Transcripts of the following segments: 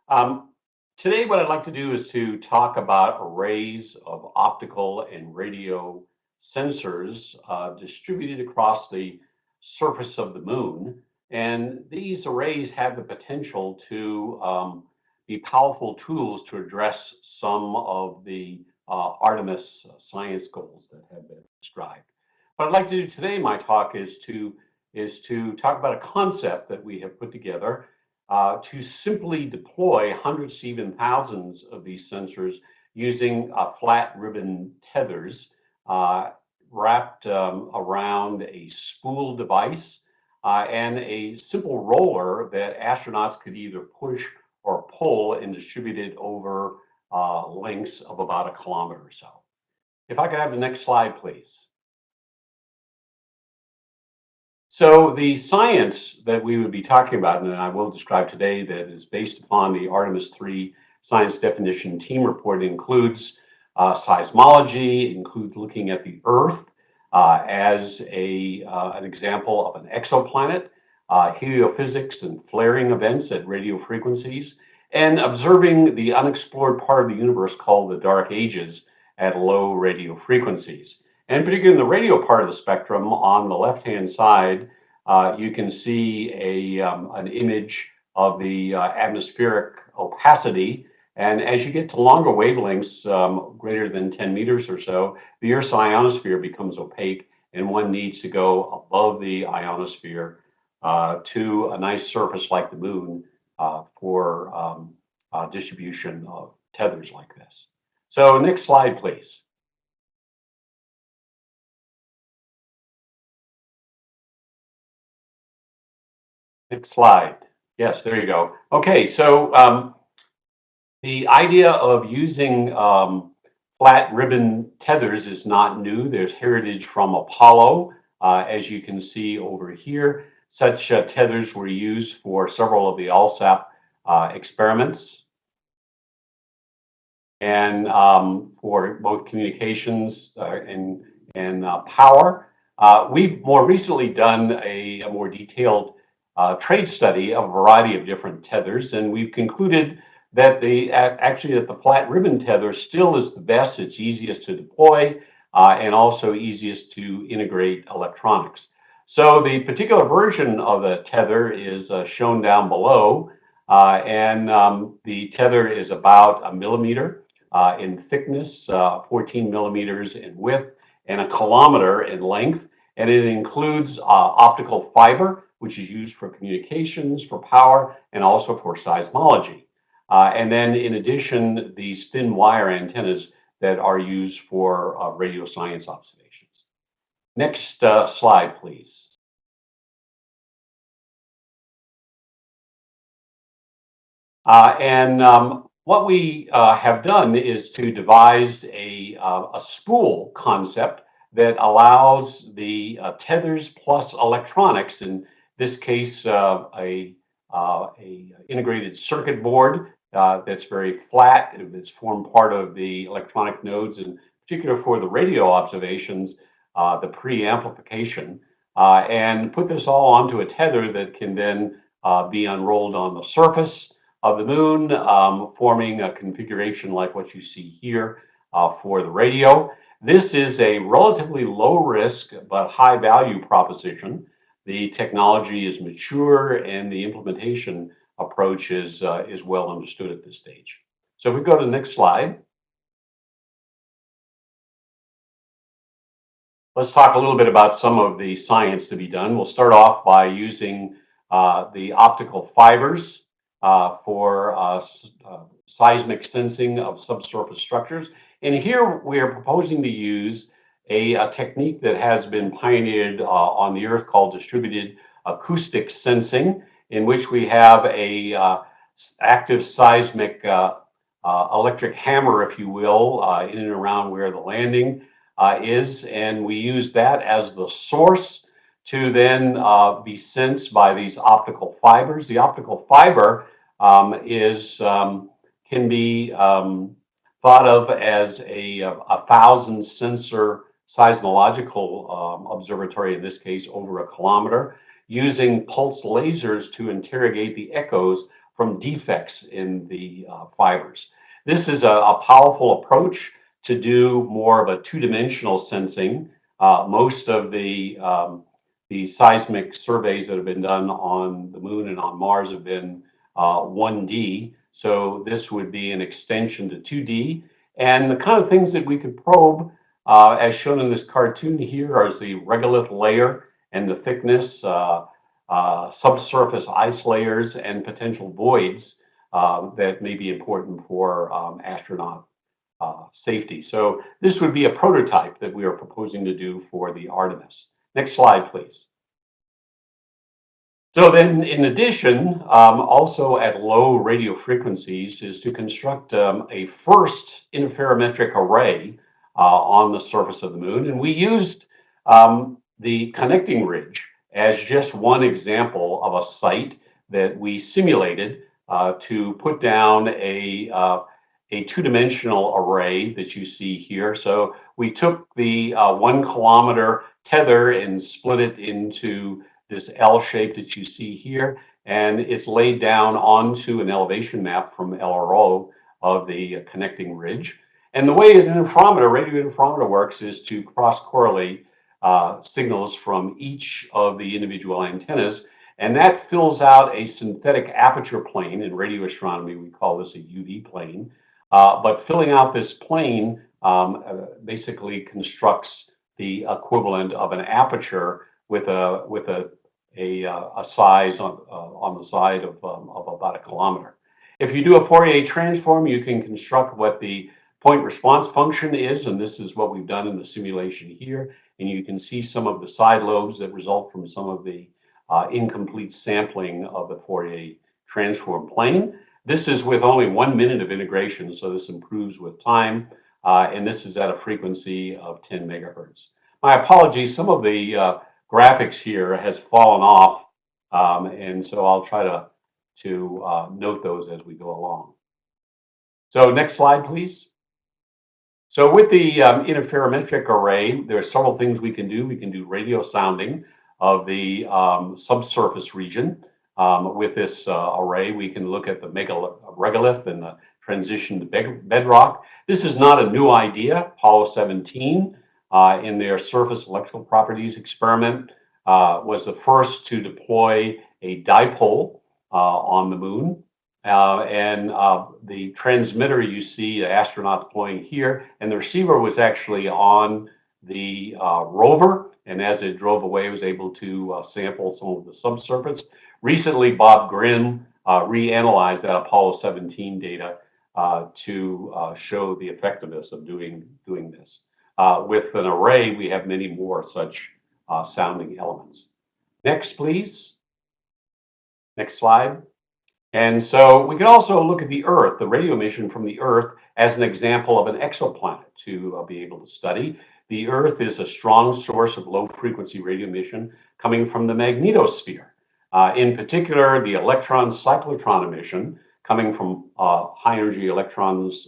Um, Today, what I'd like to do is to talk about arrays of optical and radio sensors distributed across the surface of the moon. And these arrays have the potential to be powerful tools to address some of the Artemis science goals that have been described. What I'd like to do today, my talk, is to talk about a concept that we have put together to simply deploy hundreds to even thousands of these sensors using flat ribbon tethers wrapped around a spool device and a simple roller that astronauts could either push or pull and distribute it over lengths of about a kilometer or so. If I could have the next slide, please. So the science that we would be talking about, and I will describe today, that is based upon the Artemis 3 science definition team report, includes seismology, includes looking at the Earth as an example of an exoplanet, heliophysics and flaring events at radio frequencies, and observing the unexplored part of the universe called the dark ages at low radio frequencies. And particularly in the radio part of the spectrum, on the left-hand side, you can see an image of the atmospheric opacity. And as you get to longer wavelengths, greater than 10 meters or so, the Earth's ionosphere becomes opaque, and one needs to go above the ionosphere to a nice surface like the moon for distribution of tethers like this. So next slide, please. Next slide. Yes, there you go. Okay, so the idea of using flat ribbon tethers is not new. There's heritage from Apollo, as you can see over here. Such tethers were used for several of the ALSAP experiments and for both communications and power. We've more recently done a more detailed trade study of a variety of different tethers, and we've concluded that the flat ribbon tether still is the best. It's easiest to deploy and also easiest to integrate electronics. So the particular version of the tether is shown down below, and the tether is about a millimeter in thickness, 14 millimeters in width, and a kilometer in length. And it includes optical fiber, which is used for communications, for power, and also for seismology. And then in addition, these thin wire antennas that are used for radio science observations. Next slide, please. What we have done is to devise a spool concept that allows the tethers plus electronics, in this case, a integrated circuit board that's very flat. It's formed part of the electronic nodes, in particular for the radio observations, the pre-amplification, and put this all onto a tether that can then be unrolled on the surface of the moon, forming a configuration like what you see here for the radio. This is a relatively low risk but high value proposition. The technology is mature and the implementation approach is well understood at this stage. So if we go to the next slide, let's talk a little bit about some of the science to be done. We'll start off by using the optical fibers for seismic sensing of subsurface structures. And here we are proposing to use a technique that has been pioneered on the Earth called distributed acoustic sensing, in which we have a active seismic electric hammer, if you will, in and around where the landing is. And we use that as the source to then be sensed by these optical fibers. The optical fiber can be thought of as a 1,000 sensor seismological observatory, in this case over a kilometer, using pulse lasers to interrogate the echoes from defects in the fibers. This is a powerful approach to do more of a two-dimensional sensing. Most of the seismic surveys that have been done on the moon and on Mars have been 1D. So this would be an extension to 2D. And the kind of things that we could probe, as shown in this cartoon here, is the regolith layer and the thickness, subsurface ice layers, and potential voids that may be important for astronaut safety. So this would be a prototype that we are proposing to do for the Artemis. Next slide, please. So then, in addition, also at low radio frequencies, is to construct a first interferometric array on the surface of the moon. And we used the connecting ridge as just one example of a site that we simulated to put down a two-dimensional array that you see here. So we took the 1 kilometer tether and split it into this L shape that you see here, and it's laid down onto an elevation map from LRO of the connecting ridge. And the way an interferometer, radio interferometer works is to cross-correlate signals from each of the individual antennas, and that fills out a synthetic aperture plane. In radio astronomy, we call this a UV plane. But filling out this plane basically constructs the equivalent of an aperture with a size on the side of about 1 kilometer. If you do a Fourier transform, you can construct what the point response function is, and this is what we've done in the simulation here. And you can see some of the side lobes that result from some of the incomplete sampling of the Fourier transform plane. This is with only 1 minute of integration, so this improves with time, and this is at a frequency of 10 megahertz. My apologies, some of the graphics here has fallen off, and so I'll try to note those as we go along. So next slide, please. So with the interferometric array, there are several things we can do. We can do radio sounding of the subsurface region. With this array, we can look at the regolith and the transition to bedrock. This is not a new idea. Apollo 17, in their surface electrical properties experiment, was the first to deploy a dipole on the moon. And the transmitter you see the astronaut deploying here, and the receiver was actually on the rover. And as it drove away, it was able to sample some of the subsurface. Recently, Bob Grimm reanalyzed that Apollo 17 data to show the effectiveness of doing this. With an array, we have many more such sounding elements. Next, please. Next slide. And so we can also look at the Earth, the radio emission from the Earth, as an example of an exoplanet to be able to study. The Earth is a strong source of low-frequency radio emission coming from the magnetosphere. In particular, the electron cyclotron emission coming from high-energy electrons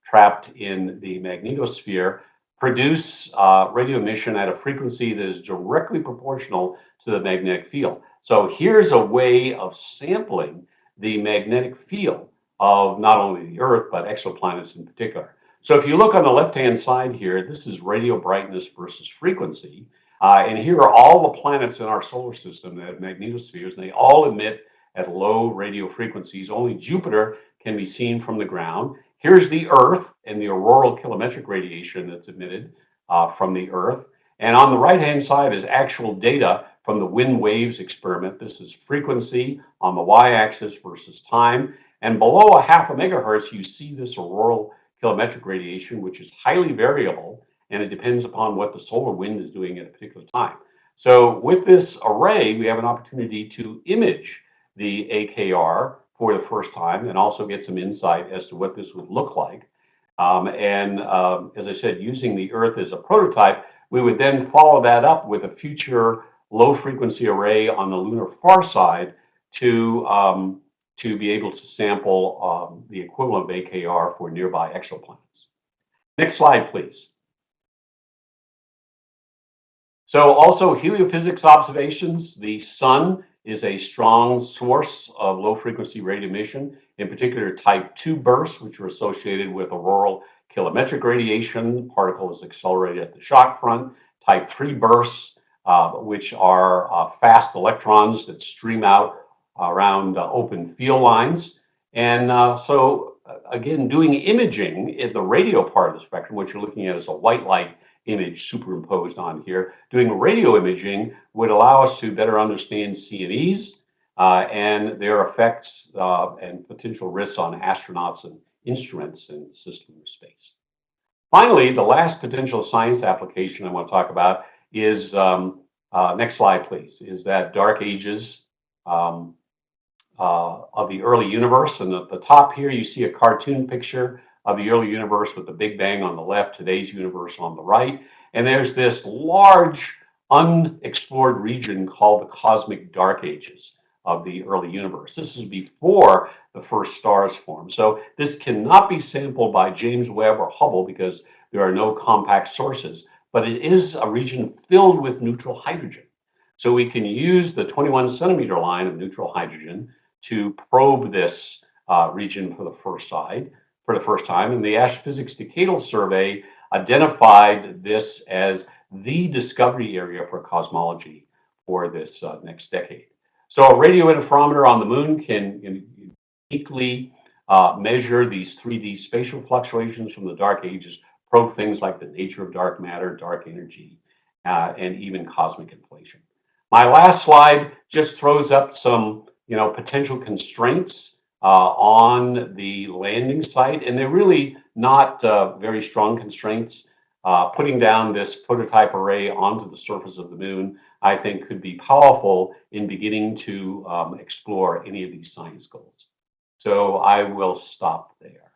trapped in the magnetosphere produce radio emission at a frequency that is directly proportional to the magnetic field. So here's a way of sampling the magnetic field of not only the Earth, but exoplanets in particular. So if you look on the left-hand side here, this is radio brightness versus frequency. And here are all the planets in our solar system that have magnetospheres, and they all emit at low radio frequencies. Only Jupiter can be seen from the ground. Here's the Earth and the auroral kilometric radiation that's emitted from the Earth. And on the right-hand side is actual data from the wind waves experiment. This is frequency on the y-axis versus time. And below 0.5 megahertz, you see this auroral kilometric radiation, which is highly variable, and it depends upon what the solar wind is doing at a particular time. So with this array, we have an opportunity to image the AKR for the first time and also get some insight as to what this would look like. As I said, using the Earth as a prototype, we would then follow that up with a future low-frequency array on the lunar far side to be able to sample the equivalent of AKR for nearby exoplanets. Next slide, please. So also heliophysics observations. The sun is a strong source of low frequency radio emission, in particular type 2 bursts, which are associated with auroral kilometric radiation. The particle is accelerated at the shock front. Type 3 bursts, which are fast electrons that stream out around open field lines. And again, doing imaging in the radio part of the spectrum, what you're looking at is a white light image superimposed on here. Doing radio imaging would allow us to better understand CNEs and their effects and potential risks on astronauts and instruments in the system of space. Finally, the last potential science application I want to talk about is, next slide please, is that dark ages of the early universe. And at the top here, you see a cartoon picture of the early universe with the Big Bang on the left, today's universe on the right. And there's this large unexplored region called the cosmic dark ages of the early universe. This is before the first stars formed. So this cannot be sampled by James Webb or Hubble because there are no compact sources, but it is a region filled with neutral hydrogen. So we can use the 21 centimeter line of neutral hydrogen to probe this region for the first time. And the Astrophysics Decadal Survey identified this as the discovery area for cosmology for this next decade. So a radio interferometer on the moon can uniquely measure these 3D spatial fluctuations from the dark ages, probe things like the nature of dark matter, dark energy, and even cosmic inflation. My last slide just throws up some potential constraints on the landing site, and they're really not very strong constraints. Putting down this prototype array onto the surface of the moon, I think, could be powerful in beginning to explore any of these science goals. So I will stop there.